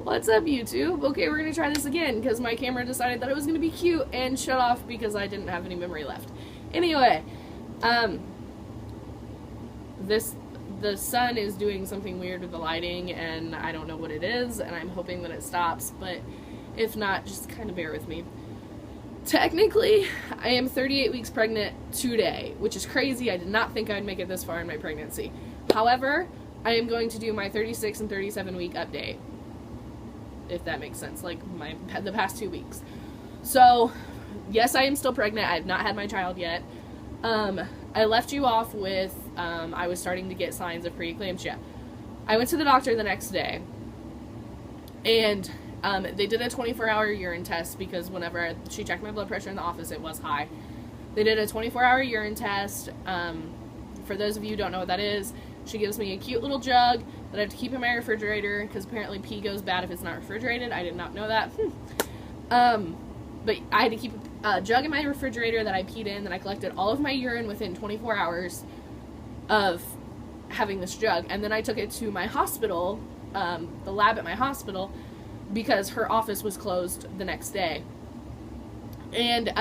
What's up, YouTube? Okay, we're gonna try this again because my camera decided that it was gonna be cute and shut off because I didn't have any memory left. Anyway, the sun is doing something weird with the lighting and I don't know what it is, and I'm hoping that it stops, but if not, just kind of bear with me. Technically, I am 38 weeks pregnant today, which is crazy. I did not think I'd make it this far in my pregnancy. However, I am going to do my 36 and 37 week update, if that makes sense, like the past 2 weeks. So, yes, I am still pregnant. I have not had my child yet. I left you off with, I was starting to get signs of preeclampsia. I went to the doctor the next day, and they did a 24-hour urine test because whenever she checked my blood pressure in the office, it was high. They did a 24-hour urine test. For those of you who don't know what that is, she gives me a cute little jug that I have to keep in my refrigerator because apparently pee goes bad if it's not refrigerated. I did not know that. But I had to keep a jug in my refrigerator that I peed in, then I collected all of my urine within 24 hours of having this jug, and then I took it to my hospital, the lab at my hospital, because her office was closed the next day. And,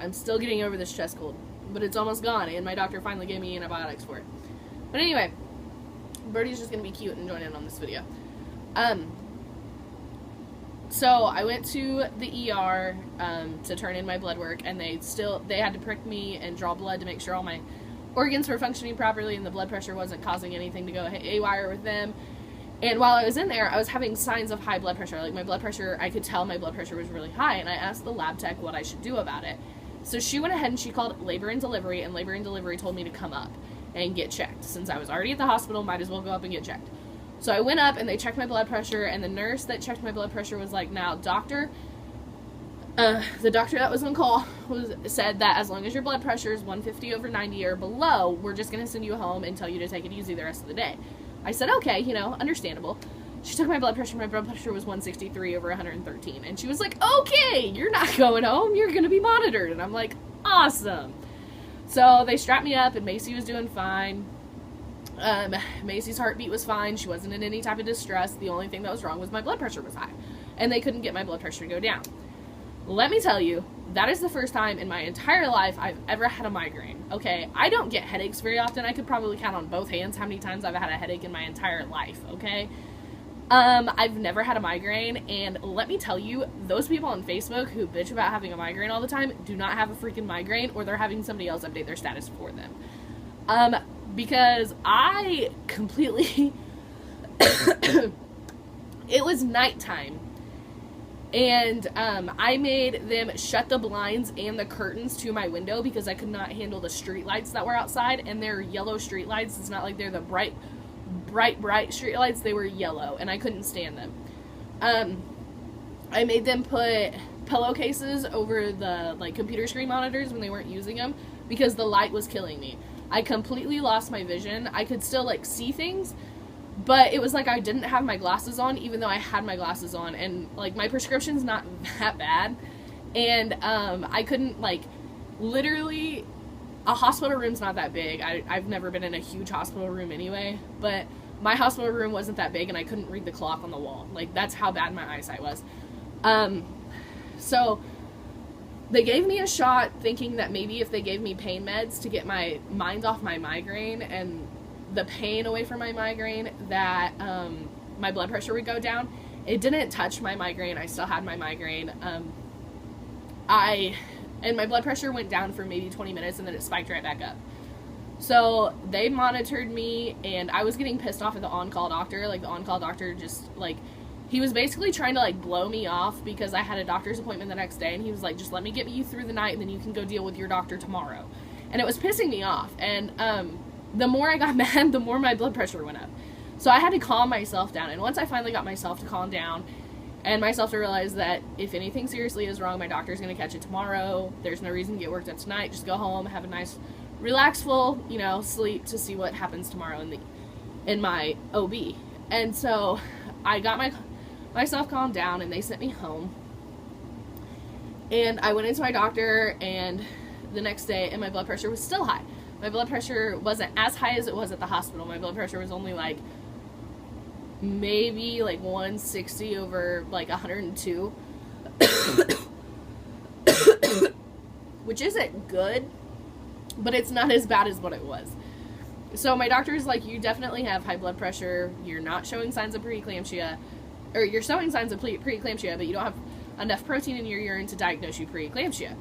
I'm still getting over this chest cold, but it's almost gone, and my doctor finally gave me antibiotics for it. But anyway, Birdie's just gonna be cute and join in on this video. So I went to the ER, to turn in my blood work, and they had to prick me and draw blood to make sure all my organs were functioning properly and the blood pressure wasn't causing anything to go haywire with them. And while I was in there, I was having signs of high blood pressure. Like my blood pressure, I could tell my blood pressure was really high, and I asked the lab tech what I should do about it. So she went ahead and she called labor and delivery, and labor and delivery told me to come up and get checked. Since I was already at the hospital, might as well go up and get checked. So I went up and they checked my blood pressure, and the nurse that checked my blood pressure was like, now, doctor, the doctor that was on call said that as long as your blood pressure is 150/90 or below, we're just going to send you home and tell you to take it easy the rest of the day. I said, okay, understandable. She took my blood pressure was 163/113, and she was like, okay, you're not going home, you're going to be monitored. And I'm like, awesome. So they strapped me up, and Macy was doing fine. Macy's heartbeat was fine. She wasn't in any type of distress. The only thing that was wrong was my blood pressure was high, and they couldn't get my blood pressure to go down. Let me tell you, that is the first time in my entire life I've ever had a migraine. Okay, I don't get headaches very often. I could probably count on both hands how many times I've had a headache in my entire life, okay? I've never had a migraine, and let me tell you, those people on Facebook who bitch about having a migraine all the time do not have a freaking migraine, or they're having somebody else update their status for them. Because I completely, it was nighttime, and I made them shut the blinds and the curtains to my window because I could not handle the street lights that were outside, and they're yellow street lights. It's not like they're the bright street lights. They were yellow, and I couldn't stand them. I made them put pillowcases over the computer screen monitors when they weren't using them because the light was killing me. I completely lost my vision. I could still see things, but it was like I didn't have my glasses on even though I had my glasses on, and my prescription's not that bad, and I couldn't literally, a hospital room's not that big. I've never been in a huge hospital room anyway, but my hospital room wasn't that big, and I couldn't read the clock on the wall. That's how bad my eyesight was. So they gave me a shot thinking that maybe if they gave me pain meds to get my mind off my migraine and the pain away from my migraine, that my blood pressure would go down. It didn't touch my migraine. I still had my migraine. And my blood pressure went down for maybe 20 minutes, and then it spiked right back up. So they monitored me, and I was getting pissed off at the on-call doctor. The on-call doctor just, he was basically trying to, blow me off because I had a doctor's appointment the next day, and he was like, just let me get you through the night, and then you can go deal with your doctor tomorrow. And it was pissing me off, and the more I got mad, the more my blood pressure went up. So I had to calm myself down, and once I finally got myself to calm down, and myself to realize that if anything seriously is wrong, my doctor's going to catch it tomorrow, there's no reason to get worked up tonight, just go home, have a nice, relaxful, sleep to see what happens tomorrow in my OB. And so I got myself calmed down, and they sent me home, and I went into my doctor, and the next day, and my blood pressure was still high. My blood pressure wasn't as high as it was at the hospital. My blood pressure was only like maybe like 160 over like 102. Which isn't good, but it's not as bad as what it was. So my doctor's like, you definitely have high blood pressure. You're not showing signs of preeclampsia, or you're showing signs of preeclampsia, but you don't have enough protein in your urine to diagnose you preeclampsia.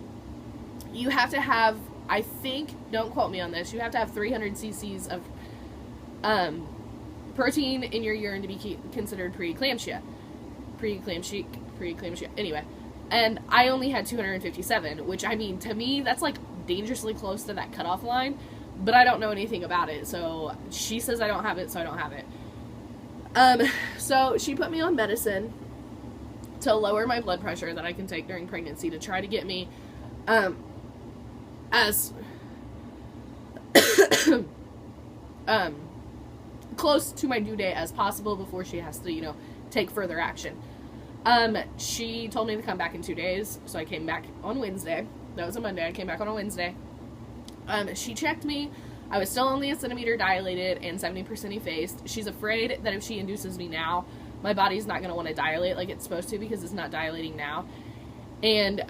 You have to have, I think, don't quote me on this, you have to have 300 cc's of protein in your urine to be considered preeclampsia. Preeclampsia. Anyway, and I only had 257, which, I mean, to me, that's like dangerously close to that cutoff line, but I don't know anything about it, so she says I don't have it, so I don't have it. So she put me on medicine to lower my blood pressure that I can take during pregnancy to try to get me, as close to my due date as possible before she has to, you know, take further action. She told me to come back in 2 days, so I came back on Wednesday. That was a Monday. I came back on a Wednesday. She checked me. I was still only a centimeter dilated and 70% effaced. She's afraid that if she induces me now, my body's not going to want to dilate like it's supposed to because it's not dilating now. And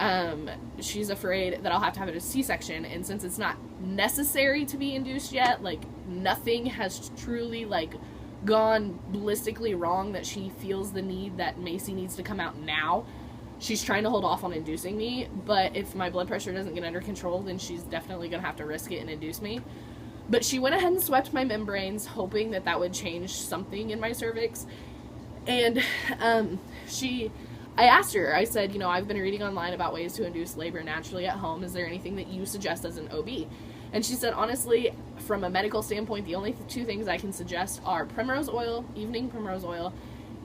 she's afraid that I'll have to have a C-section. And since it's not necessary to be induced yet, like, nothing has truly, like, gone ballistically wrong that she feels the need that Macy needs to come out now, she's trying to hold off on inducing me. But if my blood pressure doesn't get under control, then she's definitely going to have to risk it and induce me. But she went ahead and swept my membranes, hoping that that would change something in my cervix. And I asked her, I said, you know, I've been reading online about ways to induce labor naturally at home. Is there anything that you suggest as an OB? And she said, honestly, from a medical standpoint, the only two things I can suggest are primrose oil, evening primrose oil,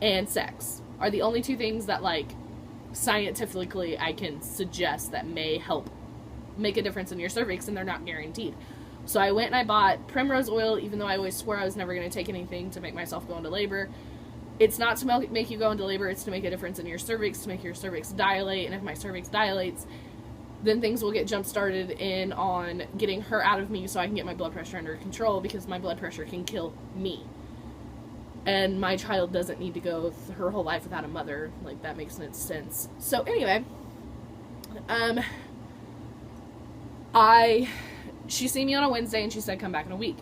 and sex are the only two things that, like, scientifically I can suggest that may help make a difference in your cervix, and they're not guaranteed. So I went and I bought primrose oil, even though I always swore I was never going to take anything to make myself go into labor. It's not to make you go into labor, it's to make a difference in your cervix, to make your cervix dilate, and if my cervix dilates, then things will get jump-started in on getting her out of me so I can get my blood pressure under control, because my blood pressure can kill me. And my child doesn't need to go her whole life without a mother. Like, that makes no sense. So, anyway, she seen me on a Wednesday and she said come back in a week.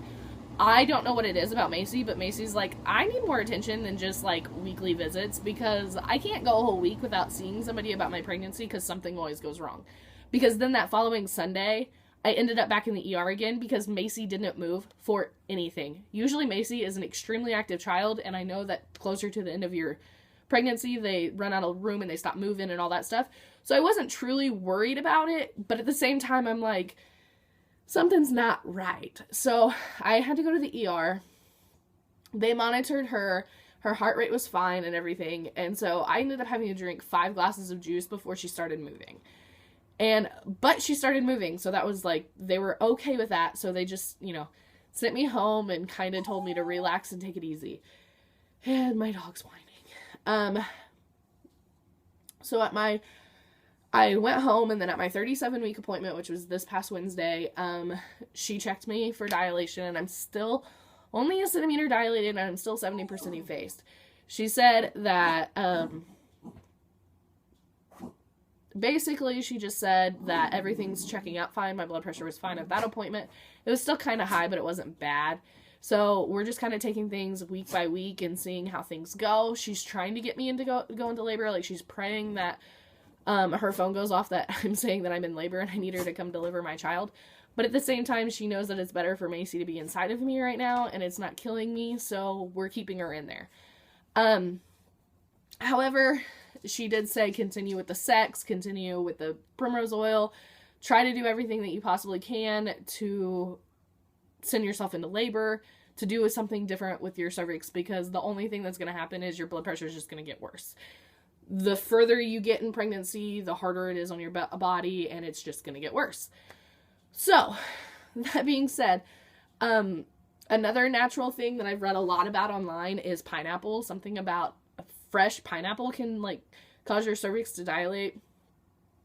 I don't know what it is about Macy, but Macy's like, I need more attention than just, like, weekly visits, because I can't go a whole week without seeing somebody about my pregnancy, because something always goes wrong. Because then that following Sunday, I ended up back in the ER again because Macy didn't move for anything. Usually Macy is an extremely active child, and I know that closer to the end of your pregnancy, they run out of room and they stop moving and all that stuff. So I wasn't truly worried about it, but at the same time, I'm like, something's not right. So I had to go to the ER. They monitored her. Her heart rate was fine and everything. And so I ended up having to drink 5 glasses of juice before she started moving. But she started moving. So that was like, they were okay with that. So they just, you know, sent me home and kind of told me to relax and take it easy. And my dog's whining. So I went home, and then at my 37-week appointment, which was this past Wednesday, she checked me for dilation, and I'm still only a centimeter dilated, and I'm still 70% effaced. She said that, basically, she just said that everything's checking out fine. My blood pressure was fine at that appointment. It was still kind of high, but it wasn't bad. So we're just kind of taking things week by week and seeing how things go. She's trying to get me into go into labor. Like, she's praying that her phone goes off that I'm saying that I'm in labor and I need her to come deliver my child. But at the same time, she knows that it's better for Macy to be inside of me right now, and it's not killing me, so we're keeping her in there. However, she did say continue with the sex, continue with the primrose oil, try to do everything that you possibly can to send yourself into labor, to do something different with your cervix, because the only thing that's going to happen is your blood pressure is just going to get worse. The further you get in pregnancy, the harder it is on your body, and it's just going to get worse. So, that being said, another natural thing that I've read a lot about online is pineapple. Something about a fresh pineapple can, like, cause your cervix to dilate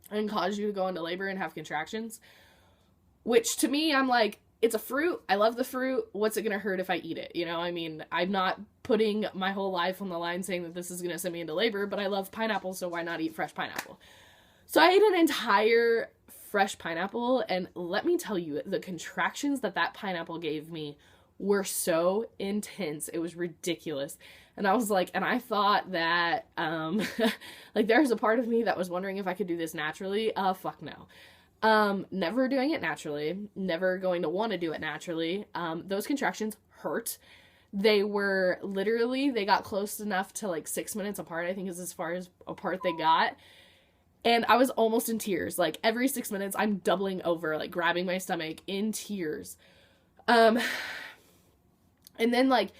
and cause you to go into labor and have contractions. Which, to me, I'm like, it's a fruit. I love the fruit. What's it going to hurt if I eat it? You know, I mean, I'm not putting my whole life on the line saying that this is going to send me into labor, but I love pineapple, so why not eat fresh pineapple? So I ate an entire fresh pineapple, and let me tell you, the contractions that pineapple gave me were so intense. It was ridiculous. And I was like, and I thought that, like, there's a part of me that was wondering if I could do this naturally. Fuck no. Never doing it naturally, never going to want to do it naturally. Those contractions hurt. They were literally, they got close enough to like 6 minutes apart, I think is as far as apart they got. And I was almost in tears. Like every 6 minutes I'm doubling over, like grabbing my stomach in tears. And then like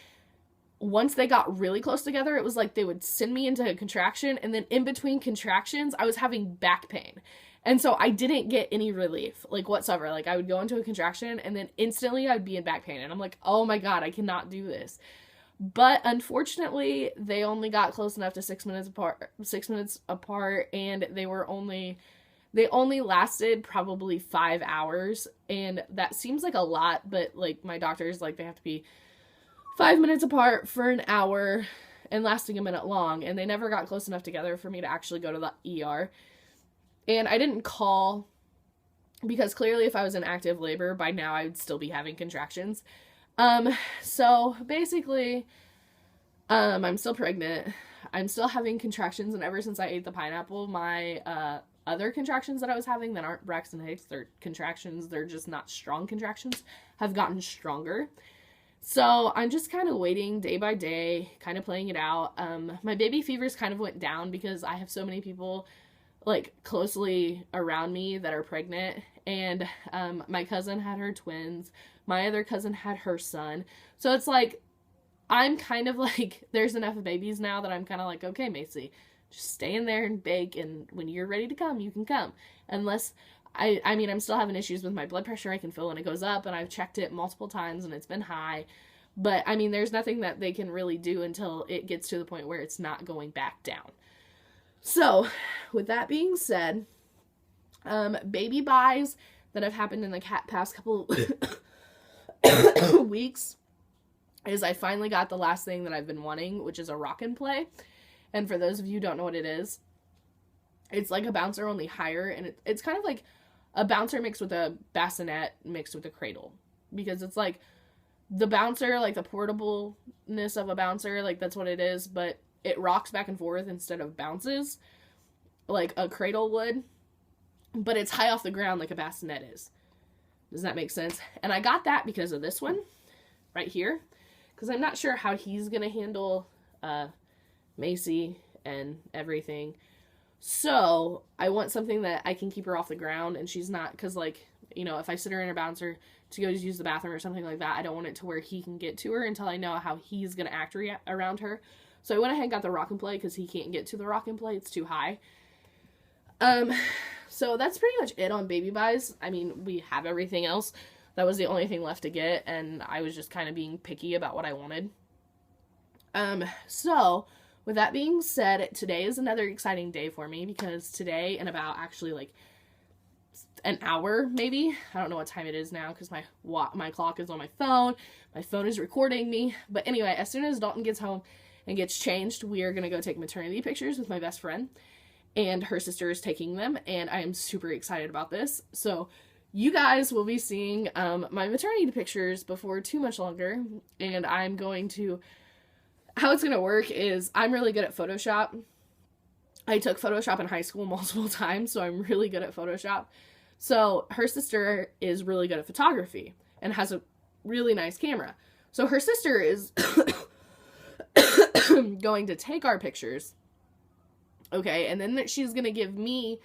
once they got really close together, it was like they would send me into a contraction, and then in between contractions, I was having back pain. And so I didn't get any relief, like, whatsoever. Like, I would go into a contraction, and then instantly I'd be in back pain. And I'm like, oh my God, I cannot do this. But unfortunately, they only got close enough to 6 minutes apart, and they only lasted probably 5 hours. And that seems like a lot, but, like, my doctor's like, they have to be 5 minutes apart for an hour and lasting a minute long. And they never got close enough together for me to actually go to the ER. And I didn't call because clearly if I was in active labor, by now I would still be having contractions. So basically, I'm still pregnant. I'm still having contractions, and ever since I ate the pineapple, my, other contractions that I was having that aren't Braxton Hicks, they're contractions, they're just not strong contractions, have gotten stronger. So I'm just kind of waiting day by day, kind of playing it out. My baby fevers kind of went down because I have so many people like closely around me that are pregnant, and my cousin had her twins, my other cousin had her son, so it's like I'm kind of like, there's enough babies now that I'm kind of like, okay, Macy, just stay in there and bake, and when you're ready to come, you can come. Unless I mean, I'm still having issues with my blood pressure. I can feel when it goes up, and I've checked it multiple times and it's been high, but I mean, there's nothing that they can really do until it gets to the point where it's not going back down. So, with that being said, baby buys that have happened in the past couple weeks is I finally got the last thing that I've been wanting, which is a rock and play. And for those of you who don't know what it is, it's like a bouncer, only higher, and it's kind of like a bouncer mixed with a bassinet mixed with a cradle, because it's like the bouncer, like the portableness of a bouncer, like that's what it is, but it rocks back and forth instead of bounces like a cradle would, but it's high off the ground like a bassinet is. Does that make sense? And I got that because of this one right here, because I'm not sure how he's gonna handle Macy and everything. So I want something that I can keep her off the ground, and she's not, because like, you know, if I sit her in a bouncer to go to use the bathroom or something like that, I don't want it to where he can get to her until I know how he's gonna act around her. So I went ahead and got the rock and play because he can't get to the rock and play. It's too high. So that's pretty much it on baby buys. I mean, we have everything else. That was the only thing left to get, and I was just kind of being picky about what I wanted. So with that being said, today is another exciting day for me, because today, in about actually like an hour, maybe, I don't know what time it is now because my clock is on my phone is recording me, but anyway, as soon as Dalton gets home and gets changed, we are going to go take maternity pictures with my best friend, and her sister is taking them, and I am super excited about this. So you guys will be seeing my maternity pictures before too much longer, and I'm going to, how it's going to work is I'm really good at Photoshop. I took Photoshop in high school multiple times, so I'm really good at Photoshop. So her sister is really good at photography and has a really nice camera. So her sister is going to take our pictures, okay, and then she's going to give me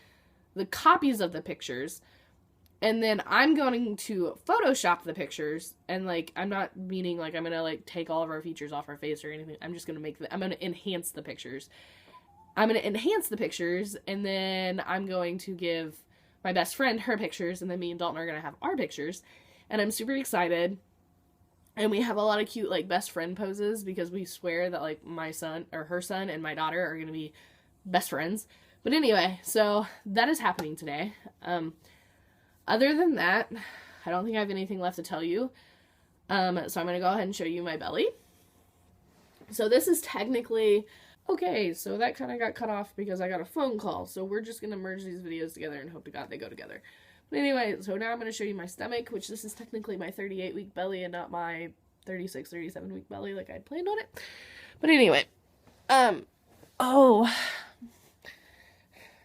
the copies of the pictures, and then I'm going to Photoshop the pictures, and, like, I'm not meaning, like, I'm going to, like, take all of our features off our face or anything. I'm just going to I'm going to enhance the pictures. And then I'm going to give my best friend her pictures, and then me and Dalton are going to have our pictures, and I'm super excited. And we have a lot of cute, like, best friend poses, because we swear that, like, my son, or her son, and my daughter are going to be best friends. But anyway, so that is happening today. Other than that, I don't think I have anything left to tell you. So I'm going to go ahead and show you my belly. So this is technically, okay, so that kind of got cut off because I got a phone call. So we're just going to merge these videos together and hope to God they go together. But anyway, so now I'm going to show you my stomach, which this is technically my 38-week belly and not my 36, 37-week belly like I planned on it. But anyway, oh,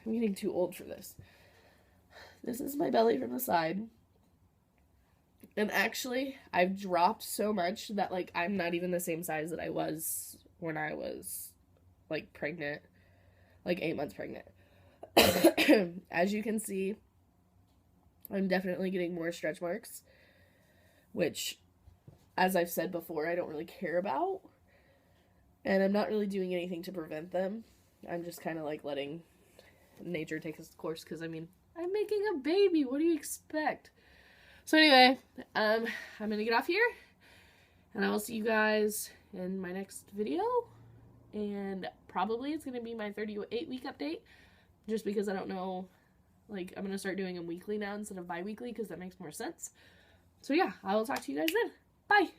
I'm getting too old for this. This is my belly from the side. And actually, I've dropped so much that, like, I'm not even the same size that I was when I was, like, pregnant. Like, 8 months pregnant. As you can see, I'm definitely getting more stretch marks. Which, as I've said before, I don't really care about. And I'm not really doing anything to prevent them. I'm just kind of, like, letting nature take its course. Because, I mean, I'm making a baby. What do you expect? So anyway, I'm going to get off here, and I will see you guys in my next video, and probably it's going to be my 38-week update, just because I don't know, like, I'm going to start doing them weekly now instead of bi-weekly, because that makes more sense. So yeah, I will talk to you guys then. Bye!